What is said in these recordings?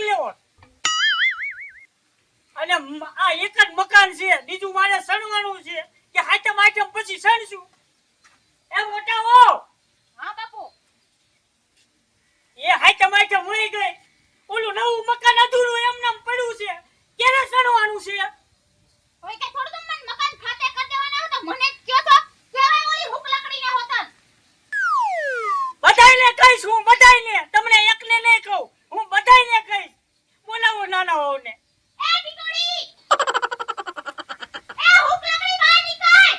લેવો અને આ એક જ મકાન છે, બીજું મારે સણવાનું છે કે હાથમ આઠમ પછી સણશું. એ મોટા હો. હા બાપુ. એ હાથમ આઠમ વહી ગઈ, ઓલું નવું મકાન અધૂરું એમનામ પડ્યું છે, ક્યારે સણવાનું છે? હોય કે થોડું તમને મકાન ખાતે કરી દેવાના હતો, મને જ કયો તો કેવાય ઓલી હુક લકડીને હોતન. બધાયને કહીશ હું, બધાયને, તમને એકને નહીં કહું, હું બધાયને કહીશ. બોલાવો નાના હોવને. એ ટીટોડી, એ હુક લકડી બહાર નીકળ.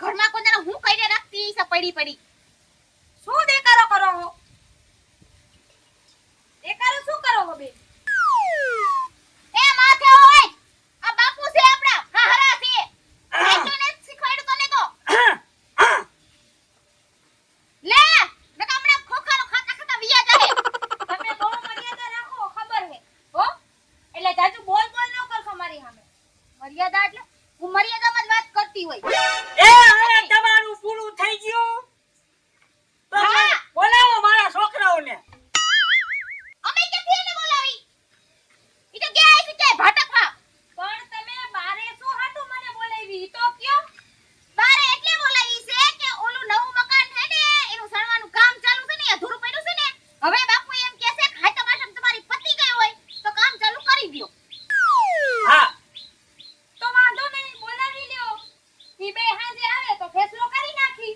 ઘરમાં કોને હું કઈને રાખતી છે પડી પડી. શું દેકારો કરો હો? દેકારો શું કરો હો બે? એ માથે હોય, આ બાપુ છે આપડા, હાહરા છે. એટલું ને શીખવાડ્યું તને તો. લે, નકા હમણાં ખોખાનો ખાતા ખાતા વિયા જાહે. તમે બહુ મર્યાદા રાખો, ખબર હે. હો? એટલે જાજુ બોલ બોલ ન કરશો મારી સામે. મર્યાદા એટલે હું મર્યાદામાં જ વાત કરતી હોય. એ હવે તમારું પૂરું થઈ ગયું. તો હા. બોલાવો મારા છોકરાઓને. અમે ક્યાંથી એને બોલાવી? ઈ તો ગયા છે કે ભાટકવા. પણ તમે બારે શું હાટું મને બોલાવી? ઈ તો કયો? બારે એટલે બોલાવી છે કે ઓલું નવું મકાન છે ને એનું સણવાનું કામ ચાલુ છે ને, અધૂરું પડ્યું છે ને. હવે બાપુ એમ કહે છે કે હાથમ આઠમ તમારી પતી ગઈ હોય તો કામ ચાલુ કરી દ્યો. હા. તો વાંધો નહીં, બોલાવી લ્યો. ઈ બે હાંજે આવે તો ફેસલો કરી નાખી.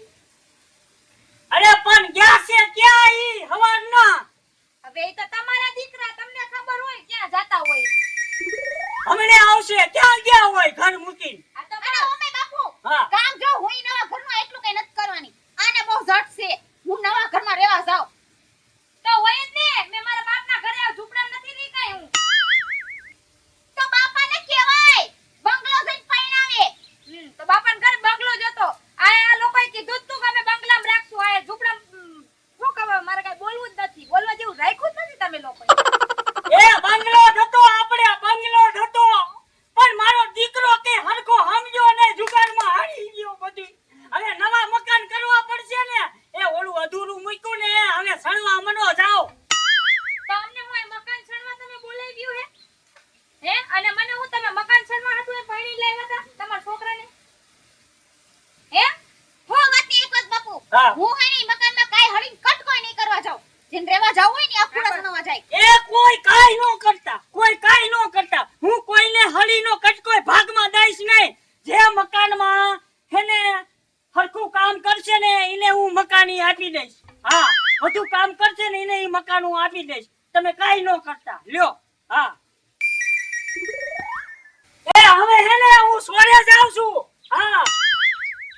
અરે પણ ગયા છે ક્યાં ઈ હવારના? હવે ઈ તો તમારા દીકરા, તમને ખબર હોય ક્યાં જાતા હોય. હમણે આવશે, ક્યાં ગયા હોય ઘર મૂકીને? આ તો અરે ઓમે બાપુ, હા. કામ જો હું નવા ઘરમાં એટલું કઈ નથી કરવાની. આને બહુ ઝટ છે. હું નવા ઘરમાં રહેવા જાઉં. તો હોય જ ને, મે મારા બાપના ઘરે આ ઝૂંપડા નથી રહી કાઈ હું. તો બાપાને કહેવાય બંગલો જઈને પરણાવે. તો બાપાને ઘરે બંગલો જ હતો. આ લોકોએ કીધું તું કે અમે બંગલામાં રાખશું, આ ઝૂંપડા શું કહેવાય, મારે કઈ બોલવું જ નથી. બોલવા જેવું રાખ્યું જ નથી તમે લોકોએ. એ બંગલો હતો, આપણે બંગલો હતો, પણ મારો દીકરો કે હરખો સમજ્યો ને, જુગારમાં હારી ગયો બધું. હવે નવા મકાન કરવા પડશે ને, એ ઓલું અધૂરું મૂક્યું ને, હવે સણવા મનો જાઓ. તો અમને હું એ મકાન છણવા તમે બોલાવ્યું હે? હે? અને મને હું તમે મકાન છણવા હતું એ પૈણી લાવ્યા હતા તમારા છોકરાને? હે? હો વાતી એક વાત બાપુ. હા. હું હે ની મકાનમાં કાઈ હળીને કટકોઈ નહીં કરવા જાઉં. જેન રહેવા જાવ હોય ને આખુડા સણવા જાય. એ કોઈ કાઈ નો કરતા, કોઈ કાઈ નો કરતા. હું કોઈને હળીનો કટકોય ભાગમાં દઈશ નહીં. જે મકાનમાં હેને હરખું કામ કરશે ને એને હું મકાની આપી દઈશ. હા, બધું કામ કરશે ને એને ઈ મકાન હું આપી દઈશ. તમે કાઈ નો કરતા. લ્યો. હા. એ હવે હેને હું સોરે જાઉં છું. હા.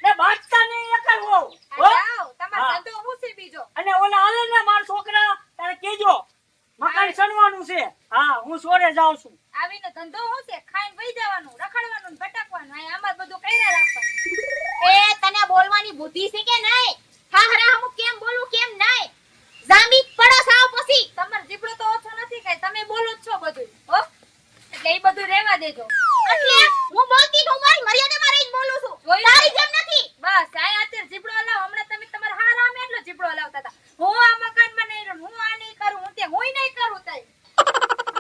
ને બાટતા નહીં એકલ હોવ. હો? જાવ તમાર હા. ધંધો હું છે બીજો. અને ઓલા આવે ને મારા છોકરા તારે કેજો મકાન સણવાનું છે. હા, હું સોરે જાઉં છું. આવીને ધંધો હું છે, ખાઈને વઈ જવાનું, રખડવાનું ને ભટકવાનું. આ આમાં બધું કર્યા રાખવાનું. એ તને બોલવાની બુદ્ધિ છે કે નહીં? હા હરા હું કેમ બોલું કેમ નહીં? જામી પડો સાવ પછી. તમાર જીબડો તો ઓછો નથી કઈ, તમે બોલો જ છો બધું. હો? એટલે ઈ બધું રહેવા દેજો. એટલે હું બોલતી છું, મારી મર્યાદામાં રહીને બોલું છું. તારી જેમ નથી. બસ આ અત્યારે જીબડો લાવ. હમણાં તમે તમાર હાર આમે એટલો જીબડો લાવતા હતા. હું આ મકાનમાં નહીં રહું, હું આ નહીં કરું, હું તે હુંય નહીં કરું તઈ.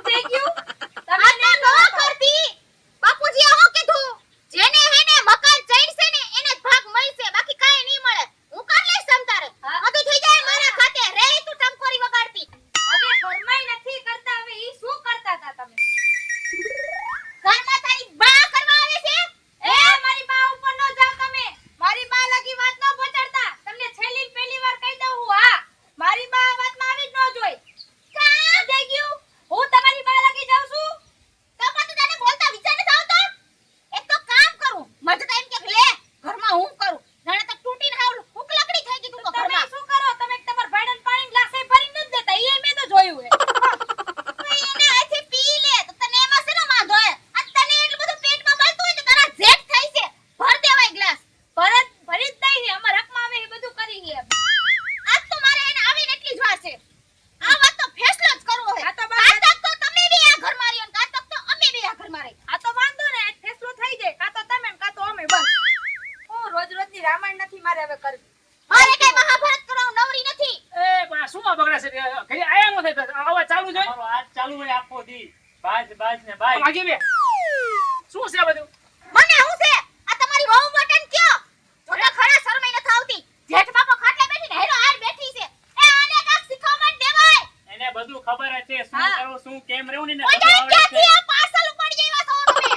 થઈ ગયું? તમે ન કરતી. બાપુજી આ હું કીધું? જેને હેને મકાન ચડશે ને એને જ ભાગ મળશે, બાકી કાઈ નહીં મળે. હું કાઢ લઈશ તમ તારે. બધું થઈ જાય મારા ખાતે. રે તું ટંકોરી વગાડતી. હવે ફરમાઈ નથી કરતા, હવે ઈ શું કરતા હતા તમે? ઘરમાં તારી બા કરવા આવે છે? એ મારી બા ઉપર ન જાવ તમે. મારી બા લગી વાત બગડા છે ઘરે આયા નો થાય તો આવા ચાલુ જોઈ તમારો આજ ચાલુ હોય આખો દી બાજ ને બાજ ભાગી બે શું છે બધું મને હું છે આ તમારી વહુ વટન કયો જોતા ખરા શરમાઈ ન થાવતી જેઠ બાપો ખાટલે બેઠીને હેરો હાર બેઠી છે એ આને કાક શીખવણ દેવાય એને બધું ખબર જ છે શું હા. કરવું શું કેમ રહેવું ને કોઈ બધું આવડે ક્યાંથી છે આ પાર્સલ ઉપાડી આવ્યા છો તમે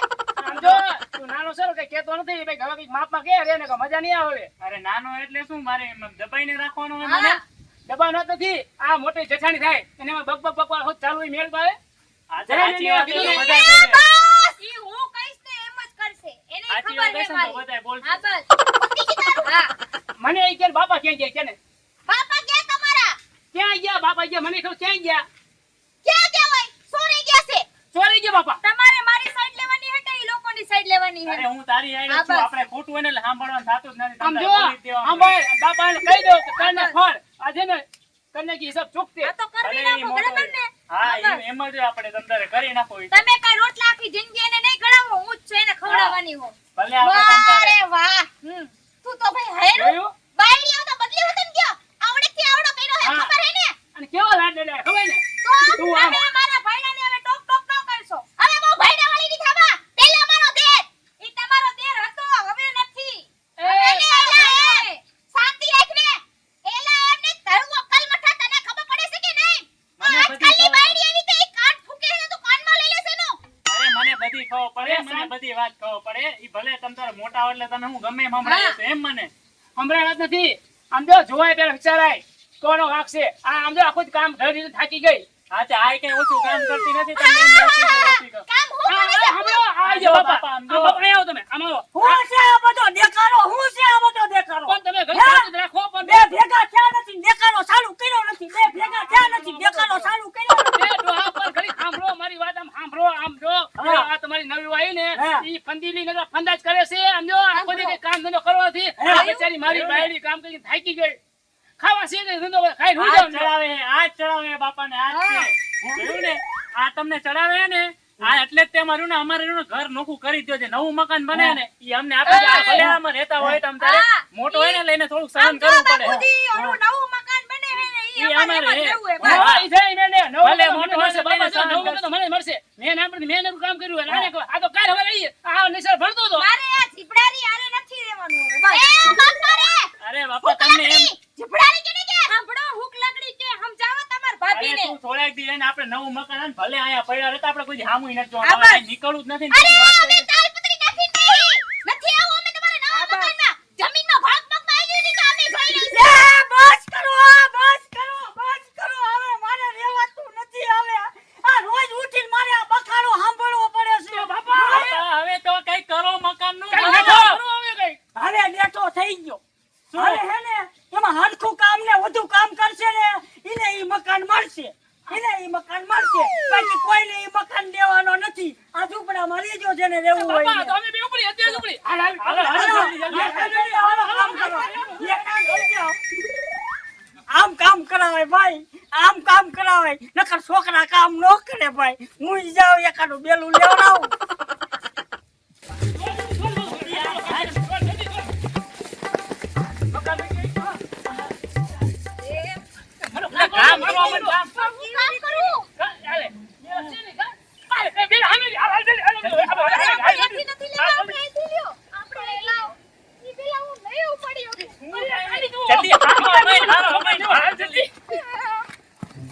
આમ જો તું નાનો છે કે કેતો નથી ભાઈ હવે કઈક માપમાં કે રે ને કે મજા નહીં આવે અરે નાનો એટલે શું મારે એમ દબાઈને રાખવાનો હોય મને હા. દબાણ નથી આ મોટી જેઠાણી થાય એને એમાં બક બક બકવા હોત ચાલુ મેળ પાડે આ જરા સાચી વાત છે તો એને બધાય એ બોલે. બસ ઈ હું કહીશ ને એમ જ કરશે એને સાચી ખબર વાત છે હશે ને તો મારી બધાય બોલશે. હા બસ પતી ગઈ તારું હા મને એ કે બાપા ક્યાં ગયા કે ને બાપા ગયા તમારા ક્યાં ગયા બાપા ગયા મને ખબર ક્યાં ગયા ક્યાં ગયા હોય સોરી ગયા છે ચોરી ગયા બાપા તમારે મારી સાઈડ લેવાની હે કે ઈ લોકોની સાઈડ લેવાની અરે હે હું તારી આઈડો હા, છું બસ. આપણે ખોટું હોય ને એટલે સાંભળવાનું થાતું જ નથી આમ તમને જો બોલી જ દેવાનું. આમ ભાઈ બાપાને કહી દો કે કરને ફળ આજે ને કરને કી હિસાબ ચૂકતે આ તો કરવી ભલે ઈ નાખો મોટો બરાબર ને હા બસ. એમ જ આપણે તંદરે કરી નાખો ઈ. તમે કઈ રોટલા આખી જિંદગી એને નહીં ગળાવો હું જ છું એને ખવડાવવાની હું ભલે આપણે વાહ તંદરે રે વાહ તું તો ભાઈ હેરું જોયું બાયડીઓ તો બદલી વતન ગયો આવડેથી આવડો કર્યો હે હા. ખબર હે ને અને કેવો લાડ લે ખબર ને તો તું આમ. તમે મારા ભાઈડાને હવે ટોક ટોક ન કરશો હવે બહુ ભાઈડા વાળી ની થાવા પેલા મારો દેર ઈ તમારો દેર હતો હવે નથી હવે ને એલા એ શાંતિ રાખને એલા એમને ધરવો કલમઠા તને ખબર પડે છે કે નહીં મને આજકાલની બધી બાયડી એવી તો એક કાન ફૂકે છે તો કાનમાં લઈ લેશે નો અરે મને બધી ખબર પડે અરે મને સાહેબ. બધી વાત ખબર પડે ઈ ભલે તંદરે મોટા હોય એટલે તમે હું ગમે એમ હમણાં એમ મને હમણાં વાત નથી આમ જો જોવાય પેલા વિચારાય કોનો વાંક છે આ આમ જો આખું જ કામ ઘર રીતે થાકી ગઈ હા તે આય કઈ ઓછું કામ કરતી નથી તમે એમ ઓછી કરો, ઓછી કરો. કામ હું આ કરે છે હમણાં આ જો જો બાપા, બાપા આમ આમ જો. બાપા અહીં આવો તમે આમ આવો હું છે આ બધો દેખાડો હું છે આ બધો દેખાડો પણ તમે ઘર હે? શાંતિ જ રાખો પણ બે ભેગા થયા નથી ને દેખાડો ચાલુ કર્યો નથી બે ભેગા થયા નથી દેખાડો ચાલુ કર્યો નથી. એ ડોહા પર ઘડી સાંભળો મારી વાત આમ સાંભળો આમ જો હા. આ તમારી નવી આવી ને હા. ઈ ફંદીલી નગર ફંદાજ કરે છે આમ જો આખો દી કામ ધંધો કરવાથી હા. આ બેચારી મારી બાયડી કામ કરીને થાકી ગઈ ખાવા છે ને ધંધો ખાઈ આજ રૂઈ જાવ ચડાવે આજ ચડાવે બાપાને આજ છે જોયું ને આ તમને ચડાવે ને આ એટલે જ તે મારું ને અમારે રહ્યું ને ઘર નોખું કરી દ્યો છે નવું મકાન બને ને ઈ અમને આપી દે. આ ભલે આમાં રહેતા હોય તમ તારે હા. મોટો હોય ને લઈને થોડુંક આમ સહન જો કરવું પડે બાપુજી ઓલું નવું મકાન બને હે ને ઈ ઈ અમારે અમારે એમ જ હે. રહેવું હે હા. બસ. હા, ઈ જાય મેં ને. નવું ભલે તો મોટો મને હશે, બાપા ભલે જો સહન નવું તો મને મળશે. મેં એનું કામ કર્યું એટલે આને કહો, આ તો કાલ હવે રહી આ નિશાળ ભણતો હતો મારે આ જીભડાની આરે નથી રહેવાનું હવે બસ એ બાપા રે અરે બાપા તમને એમ જીભડાની કેને કે સાંભળો હુક લગડી કે સમજાવો તમાર અરે ભાભીને તું થોડાક દી રહીને આપણે નવું મકાન આવે ને ભલે આયા પડ્યા રહેતા આપણે કોઈ દી હામુય નથી હા, જોવાનું. બસ. નીકળવું જ નથી ને અરે પછી વાત અમે કરી. તાલપત્રી નાખી નહીં નથી આવું અમે તમારા નવા મકાનમાં જમીનનો ભાગ ભાગમાં આવી દીધી તો અમે જોઈ લઈશું એ બસ કરો બસ કરો હવે મારે રહેવાતું નથી હવે આ રોજ ઉઠીને મારે આ બખાડો સાંભળવો પડે છે બાપા, બાપા, હવે તો કઈ કરો મકાનનું. કઈ હવે નાખો. હવે કઈ. હવે લેટો થઈ ગયો શું? હવે હે ને એમાં હરખું કામ ને વધુ કામ કરશે ને એને ઈ મકાન મળશે બાકી કોઈને ઈ મકાન દેવાનો નથી આ ઝૂંપડામાં રહેજો જેને રહેવું હોય બાપા, એને. તો અમે બે ઉપડી અત્યારે ઉપડી. હાલ, હાલ, હાલો, હાલ, હાલો, હાલ, જલ્દી, હાલ, જલ્દી. હાલો, કામ કરો. એક કામ કરજો. આમ કામ કરાવે ભાઈ આમ કામ કરાવે નકર છોકરા કામ ન કરે ભાઈ હું જાવ એકાડું બેલું લેવડાવું કામ કરવા માંડ, કામ. કામ કરું હાલે. હાલે, એ બે હાલે, હાલે, હાલે, હાલે, હાલે, હાલે, હાલે. અહીંયાથી નથી લેવા આપણે અહીંથી લ્યો આપણે લાવ ઈ પેલા હું નહીં પડી જલ્દી, હાલો, હવે, હાલો, હવે. હાલ, જલ્દી.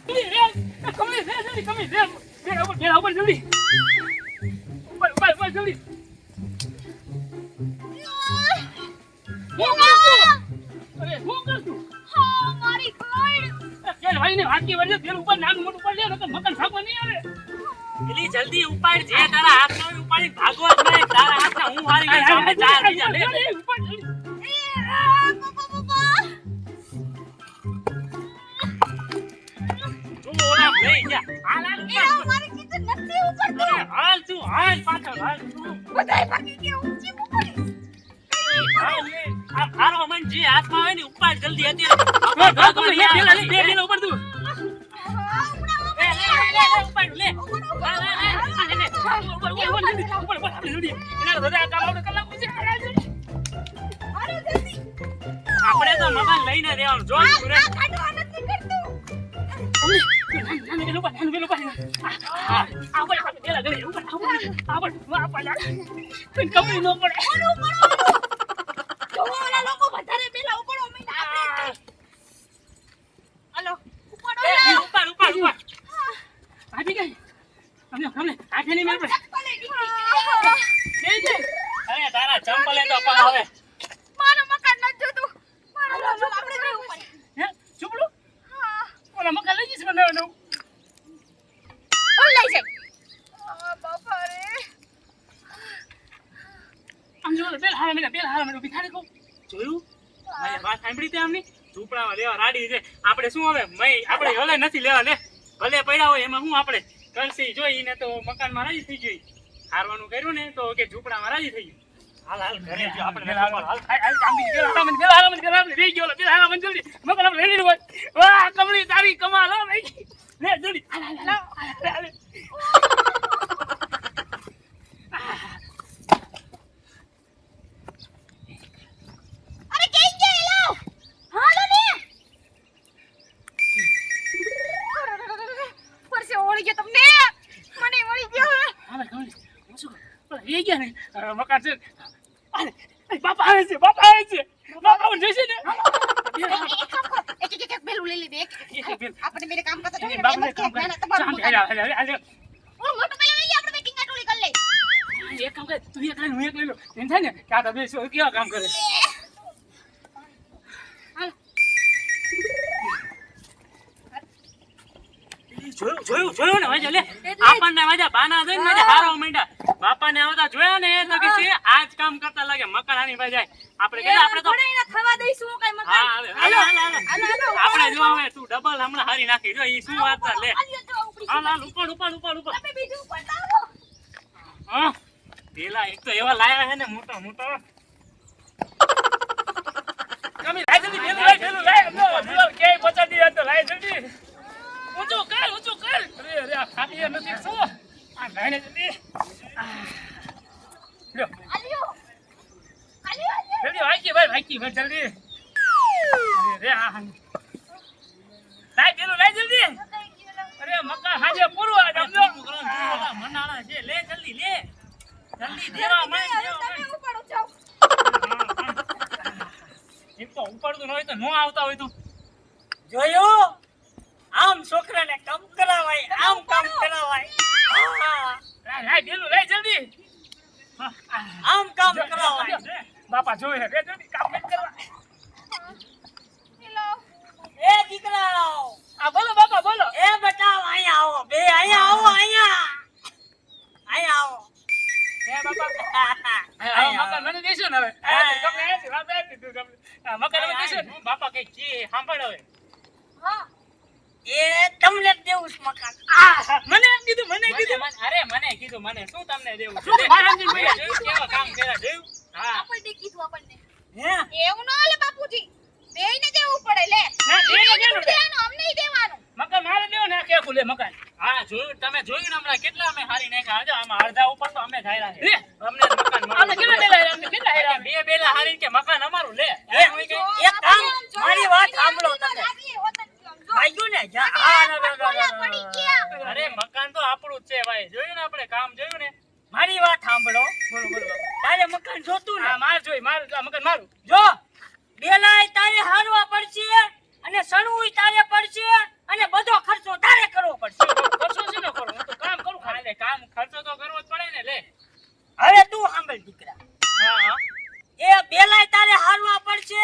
જલ્દી, રે. કમલી, રે, જલ્દી, કમલી, રે. બેડા ઉપર, જલ્દી. ઉપર, જલ્દી. શું કરશું? અરે, શું કરશું? હા મારી ખોડ પેલ ભાઈને વાંચી વળજો, પેલ ઉપર નાનું મોટું ઉપર લે, નકર મકાન ભાગવા નહીં આવે. પેલી જલ્દી ઉપાડ જે તારા હાથમાં હોય ઉપાડી ભાગવા જ નહીં. તારા હાથમાં હું હારી ગઈ સામે ચાર બીજા લે. ઉપર, જલ્દી. તું ઓલા લઈ જા. હાલ, હાલ, ઉપર, એના ઉપર. મારી કીધું નથી ઉપર અરે હાલ તું હાલ પાછળ હાલ તું. બધાય ભાગી ગયા ઊંચી ઉપર હાલ લે. આ મારો મન જે હાથમાં હોય ને ઉપાડ જલ્દી અત્યારે. હા, હા, તમે લે, પેલા લે, પેલા ઉપર તું. લે, લે, ઉપાડ લે. હાલ, હાલ, હાલ, હાલ, લે. ઉપર, જલ્દી. ઉપર, આપણે જલ્દી. એના બધા કામ આપણે કલાક પછી હાલ, આપણે તો મકાન લઈને રહેવાનું જો તું રે. આ ખાટવા નથી કરતું પેલું પાછું પેલું પાછું આ બોલ પેલા ગળી ઉપર આ બોલ પાછા કમરી નો પડે જો ઓલા લોકો વધારે પેલા ઉપડો મહિના આપણે હાલો ઉપડો ઉપર ઉપર ઉપર આજી ગઈ અમને આખે નહીં મેળ પડે અરે તારા ચંપલે તો પણ હવે મારું મકાન ન જોતું મારું આપણે જવું પડે હે ચૂપડું ઓલા મકાન લઈ જઈશ બનાવવાનું લઈ જાય બાપા રે આમ જો બેલ હારા મને ઉભી થાને કહું જોયું મેં વાત સાંભળી તે આમની ઝૂંપડામાં લેવા રાડી છે આપણે શું હવે આપણે હલે નથી લેવા લે ભલે પડ્યા હોય એમાં હું આપણે કરસી જોઈને તો મકાનમાં રાજી થઈ ગઈ હારવાનું કર્યું ને તો કે ઝૂંપડામાં રાજી થઈ ગયું હાલ હાલ ઘરે જો આપણે બેલ હારા મને રહી ગયો બેલ હારા મને જલ્દી મકાન આપણે રેડી હોય વાહ કમળી તારી કમાલ હો ભાઈ લે જલ્દી હાલ અરે કેઈ ગયા લાવ હાલો ને પરસે ઓળી ગયો તમને મને ઓળી ગયો હાલે કમળી હું શું રહી ગયા ને મકાન છે અરે બાપા આવે છે બાપા જઈશે ને એક બેલું લઈ લીધે એક બેલ. આપણે મેરે કામ કરતા એ બાપને કામ કરે ચાલ હાલે મોટું બેલું લઈ લે આપણે બે કિંગા ટોળી કરી લે એક કામ કરે તું એક લઈ હું એક લઈ લો એમ થાય ને કે આ તો બે શું કેવા કામ કરે જોયું ને વાજા લે આપણને વાજા બાના દઈને વાજા હારો માંડ્યા બાપાને આવતા જોયા ને તો કે છે આજ કામ કરતા લાગે મકાન હાની ભાઈ આપણે કે આપણે તો થવા દઈશું કઈ મકાન હા હવે આપણે જો હવે તું ડબલ હમણાં હારી નાખી જો ઈ શું વાત છે લે હાલ ઉપર આપણે બીજું પટાવો હા પેલા એક તો એવા લાયા છે ને મોટા કમી લાઈ જલ્દી પેલું લાઈ અમનો કે પચાડી આ તો લાઈ જલ્દી ઊંચું કર અરે આ ખાલી નથી શું આ લાઈને જલ્દી લ્યો આલ્યો જલ્દી ભાઈ જલ્દી અરે આ લાઈ જલ્દી અરે મક્કા હાજે પૂરું આ જમજો મનાળા છે લે જલ્દી દેવા તમે ઉપાડો જાઓ એમ તો ઉપડતું ન હોય તો નો આવતા હોય તું જોયું આમ છોકરાને કામ કરાવાય આમ કામ કરાવાય લાઈ જલ્દી આમ કામ કરાવાય બાપા જોવે રે જલ્દી કામ નથી કરવા એ દીકરાઓ આ બોલો બાપા બોલો એ બેટા અહીંયા આવો બે અહીંયા આવો અહીંયા આવો હે બાપા મકાન મને દેશો ને હવે ગમે છે વાત આપી તું ગમે મકાન મને દેશો ને બાપા કઈ કી સાંભળ હવે હા એ તમને જ દેવું છે મકાન મને કીધું મને કીધું મને શું તમને દેવું શું મારા સમજીને મેં ભાઈ જોયું કેવા કામ કર્યા જોયું હા આપણને કીધું આપણને હે એવું ન હાલે બાપુજી બેયને દેવું પડે લે ના, બેયને દેવું પડે. દેવાનું અમને દેવાનું મકાન મારે દેવો ને કે ખુલે મકાન હા જોયું તમે જોયું ને હમણાં કેટલા અમે હારી નાખ્યા જો આમાં અડધા ઉપર તો અમે ધાર્યા છે લે અમને જ મકાન આપણે કેટલા મળ્યું. દેલા અમને કેટલા હેરા બે બેલા હારી કે મકાન અમારું લે એક કામ મારી વાત સાંભળો તમે વાગ્યું ને જા પડી ગયા અરે મકાન તો આપણું જ છે ભાઈ જોયું ને આપણે કામ જોયું ને મારી વાત સાંભળો બોલો તારે મકાન જોતું ને હા માર જોઈ માર આ મકાન મારું જો બેલાય તારે હારવા પડશે અને સણવું તારે પડશે અને બધો ખર્ચો તારે કરવો પડશે કરશો છે ને કરો હું તો કામ કરું ખાલી હાલે કામ ખર્ચો તો કરવો જ પડે ને લે હવે તું સાંભળ દીકરા હા એ બેલાય તારે હારવા પડશે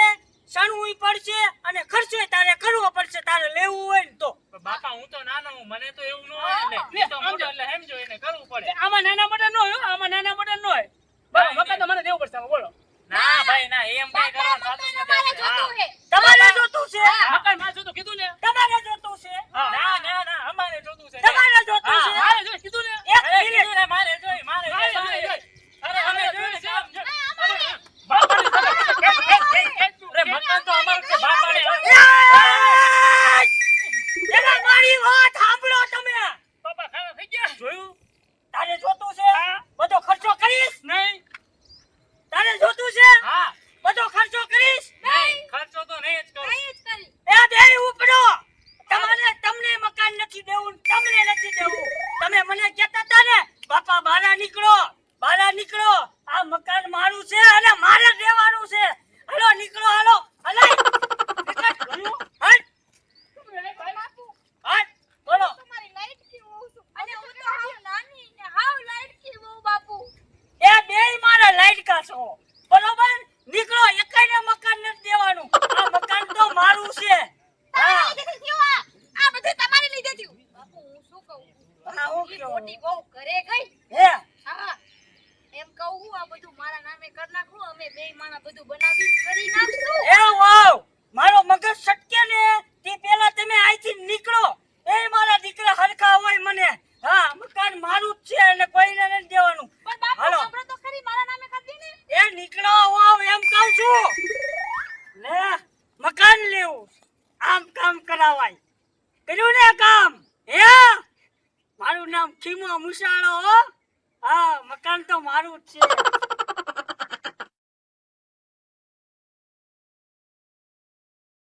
સણવું પડશે અને ખર્ચો તારે કરવો પડશે તારે લેવું હોય ને તો બાપા હું તો નાનો હું મને તો એવું ન હોય ને હું તો મોટો એટલે એમ જોઈને કરવું પડે આમાં નાના મોટા ન હોય આમાં નાના મોટા ન હોય બરાબર મકાન તો મને દેવું પડશે આમાં બોલો ના ભાઈ ના એમ કઈ કરવાનું થતું નથી તમારે આપણે. જોતું તમારે જોતું હે છે મકાન માં જોતું કીધું ને તમારે જોતું છે હા. ના અમારે જોતું છે તમારે જોતું હા, છે મારે જોઈ કીધું ને એક અરે મિનિટ કીધું ને મારે જોઈ મારે જોઈ. અરે અમે જોયું ને કામ જો. બાપાની સાથે અરે મકાન તો અમારું છે બાપાને એના મારી વાત સાંભળો તમે બાપા ખાવા થઈ ગયા જોયું તારે જોતું છે હા. બધો ખર્ચો કરીશ નહીં તારે જોતું છે હા બધો ખર્ચો કરીશ નહીં ખર્ચો તો નહીં જ કરું નહીં જ કરી એ બે ઉપડો તમને મકાન નથી દેવું ને તમને નથી દેવું. તમે મને કહેતા હતા ને બાપા બહાર નીકળો આ મકાન મારું છે અને મારે દેવાનું છે. હાલો નીકળો હાલો હલાય નીકળ હટ હટ બોલો. તમારી લાઈટ થી હોઉં છું અને હું તો હાવ નાની ને હાવ લાઈટ થી હોઉં બાપુ. એ બેય મારા લાડકા છો બરોબર. નીકળો એકાઈને મકાન નથી દેવાનું. આ મકાન તો મારું છે. હા તમારી લીધે થયું આ બધું તમારી લીધે થયું. બાપુ હું શું કહું? હા, હું ઈ કહું. મોટી બહુ ઘરે ગઈ. હે હા એમ કહું હું આ બધું મારા નામે કરી નાખું અમે બે માણા બધું બનાવી કરી નાખશું. એ વાવ મારો મગજ સટકે ને તે પહેલા તમે અહીંથી નીકળો. એ મારા દીકરા હરખા હોય મને. હા મકાન મારું જ છે અને કોઈને નથી દેવાનું. પણ બાપુ હાલો. સાંભળો તો ખરી મારા નામે કરી દે ને. એ નીકળો વાવ એમ કહું છું. લે મકાન લેવું આમ કામ કરાવાય. કર્યું ને કામ હે. મારું નામ ખીમો મુસાળો હો. હા મકાન તો મારું જ છે.